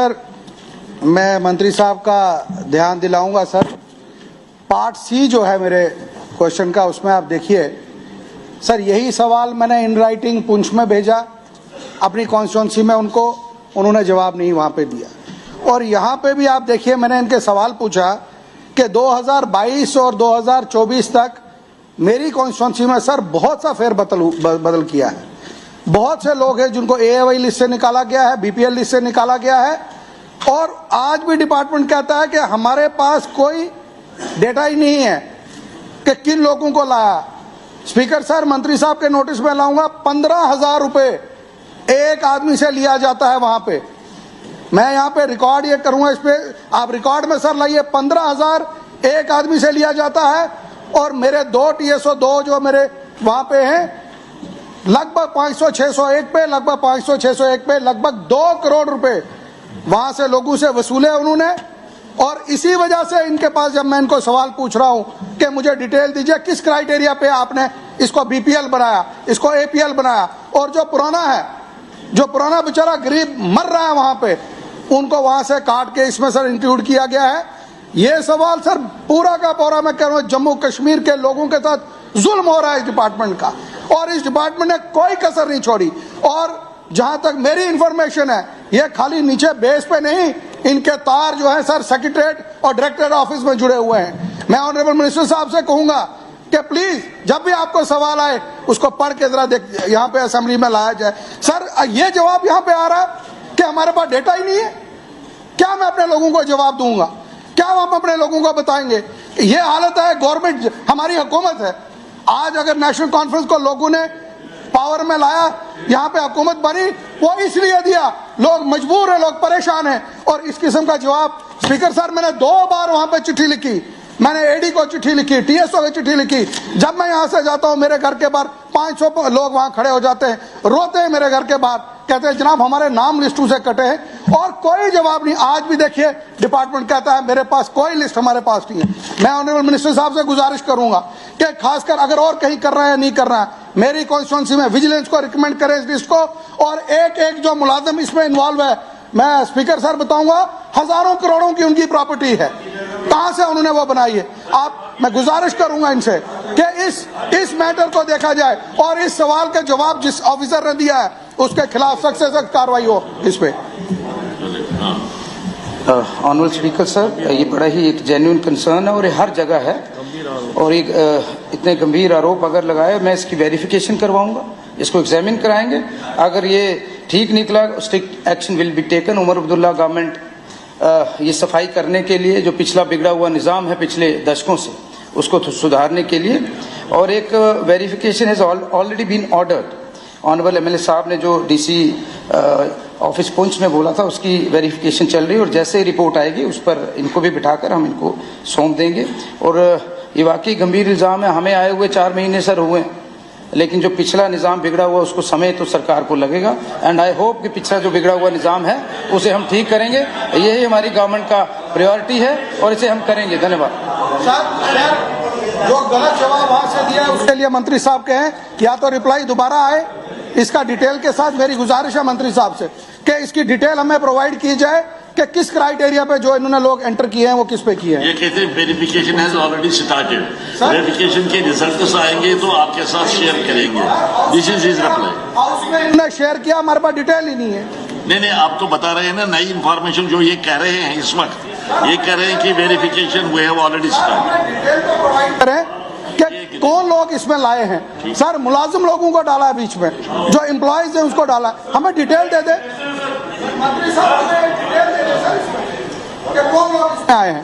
Sir, मैं मंत्री साहब का ध्यान दिलाऊंगा सर। पार्ट सी जो है मेरे क्वेश्चन का, उसमें आप देखिए सर, यही सवाल मैंने इन राइटिंग पुंछ में भेजा अपनी कॉन्स्टिट्यूंसी में, उन्होंने जवाब नहीं वहां पे दिया। और यहाँ पे भी आप देखिए, मैंने इनके सवाल पूछा कि 2022 और 2024 तक मेरी कॉन्स्टिट्यूंसी में सर बहुत सा बदल किया है। बहुत से लोग हैं जिनको AAY लिस्ट से निकाला गया है, BPL लिस्ट से निकाला गया है, और आज भी डिपार्टमेंट कहता है कि हमारे पास कोई डेटा ही नहीं है कि किन लोगों को लाया। स्पीकर सर, मंत्री साहब के नोटिस में लाऊंगा, 15,000 रुपए एक आदमी से लिया जाता है वहां पे। मैं यहाँ पे रिकॉर्ड ये करूंगा, इस पे आप रिकॉर्ड में सर लाइए, 15,000 एक आदमी से लिया जाता है। और मेरे 2 TSO2 जो मेरे वहां पे हैं, लगभग 500-601 पे, लगभग 500-601 पे, लगभग 2 करोड़ रुपए वहां से लोगों से वसूले उन्होंने। और इसी वजह से इनके पास जब मैं इनको सवाल पूछ रहा हूं कि मुझे डिटेल दीजिए, किस क्राइटेरिया पे आपने इसको BPL बनाया, इसको APL बनाया, और जो पुराना है, जो पुराना बेचारा गरीब मर रहा है वहां पे, उनको वहां से काट के इसमें सर इंक्लूड किया गया है। ये सवाल सर पूरा का पूरा मैं कह रहा हूं, जम्मू कश्मीर के लोगों के साथ जुल्म हो रहा है इस डिपार्टमेंट का, और इस डिपार्टमेंट ने कोई कसर नहीं छोड़ी। और जहां तक मेरी इंफॉर्मेशन है, ये खाली नीचे बेस पे नहीं, इनके तार जो है सर सेक्रेटरीट और डायरेक्टर ऑफिस में जुड़े हुए हैं। मैं ऑनरेबल मिनिस्टर साहब से कहूंगा कि प्लीज जब भी आपको सवाल आए उसको पढ़ के जरा देख, यहाँ पे असेंबली में लाया जाए। सर, ये जवाब यहाँ पे आ रहा है कि हमारे पास डेटा ही नहीं है। क्या मैं अपने लोगों को जवाब दूंगा? क्या हम अपने लोगों को बताएंगे? ये हालत है, गवर्नमेंट हमारी हुकूमत है। आज अगर नेशनल कॉन्फ्रेंस को लोगों ने पावर में लाया, यहाँ पे हुकूमत बनी, वो इसलिए दिया, लोग मजबूर हैं, लोग परेशान हैं। और इस किस्म का जवाब स्पीकर सर, मैंने 2 बार वहां पे चिट्ठी लिखी, मैंने AD को चिट्ठी लिखी, TSO को चिट्ठी लिखी। जब मैं यहाँ से जाता हूँ, मेरे घर के बाहर 500 लोग वहां खड़े हो जाते हैं, रोते हैं मेरे घर के बाहर, कहते हैं जनाब हमारे नाम लिस्टों से कटे हैं, और कोई जवाब नहीं। आज भी देखिए डिपार्टमेंट कहता है मेरे पास कोई लिस्ट हमारे पास नहीं है। मैं ऑनरेबल मिनिस्टर साहब से गुजारिश करूंगा कि खासकर अगर और कहीं कर रहा है या नहीं कर रहा है, मेरी कॉन्स्टिट्यूंसी में विजिलेंस को रिकमेंड करें इस लिस्ट को, और एक जो मुलाजिम इसमें इन्वॉल्व है, मैं स्पीकर सर बताऊंगा, हजारों करोड़ों की उनकी प्रॉपर्टी है, कहां से उन्होंने वो बनाई है। मैं गुजारिश करूंगा इनसे कि इस मैटर को देखा जाए, और इस सवाल के जवाब जिस ऑफिसर ने दिया है उसके खिलाफ सख्त से सख्त कार्रवाई हो इस पे। ऑनरेबल स्पीकर सर, ये बड़ा ही एक जेन्युइन कंसर्न है और ये हर जगह है, और एक इतने गंभीर आरोप अगर लगाए, मैं इसकी वेरिफिकेशन करवाऊंगा, इसको एग्जामिन कराएंगे। अगर ये ठीक निकला, strict action will be taken. Omar Abdullah government ये सफाई करने के लिए, जो पिछला बिगड़ा हुआ निज़ाम है पिछले दशकों से, उसको सुधारने के लिए, और एक verification has already been ordered. Honourable MLA साहब ने जो DC ऑफिस पुंछ में बोला था, उसकी वेरिफिकेशन चल रही है, और जैसे ही रिपोर्ट आएगी उस पर इनको भी बिठाकर हम इनको सौंप देंगे। और ये वाकई गंभीर इल्ज़ाम है। हमें आए हुए 4 महीने सर हुए, लेकिन जो पिछला निज़ाम बिगड़ा हुआ उसको समय तो सरकार को लगेगा, एंड आई होप कि पिछला जो बिगड़ा हुआ निज़ाम है उसे हम ठीक करेंगे। यही हमारी गवर्नमेंट का प्रायोरिटी है और इसे हम करेंगे। धन्यवाद। जो गलत जवाब वहां से दिया है उसके लिए मंत्री साहब कहें, या तो रिप्लाई दोबारा आए इसका डिटेल के साथ। मेरी गुजारिश है मंत्री साहब से कि इसकी डिटेल हमें प्रोवाइड की जाए कि किस क्राइटेरिया पे जो इन्होंने लोग एंटर किए हैं वो किस पे किए हैं। ये कहते हैं verification has already started, verification के रिजल्ट्स आएंगे तो आपके साथ शेयर करेंगे। This is his reply. उसमें इन्होंने शेयर किया, हमारे पास डिटेल ही नहीं है। नहीं, आप तो बता रहे हैं ना नई इंफॉर्मेशन जो ये कह रहे हैं इस वक्त, ये कह रहे हैं कि verification we have already started. कि कौन लोग इसमें लाए हैं सर? मुलाजिम लोगों को डाला है बीच में, जो एम्प्लॉयज हैं उसको डाला। हमें डिटेल दे दे मंत्री साहब, हमें डिटेल दे दे सर, कि कौन लोग इसमें आए हैं।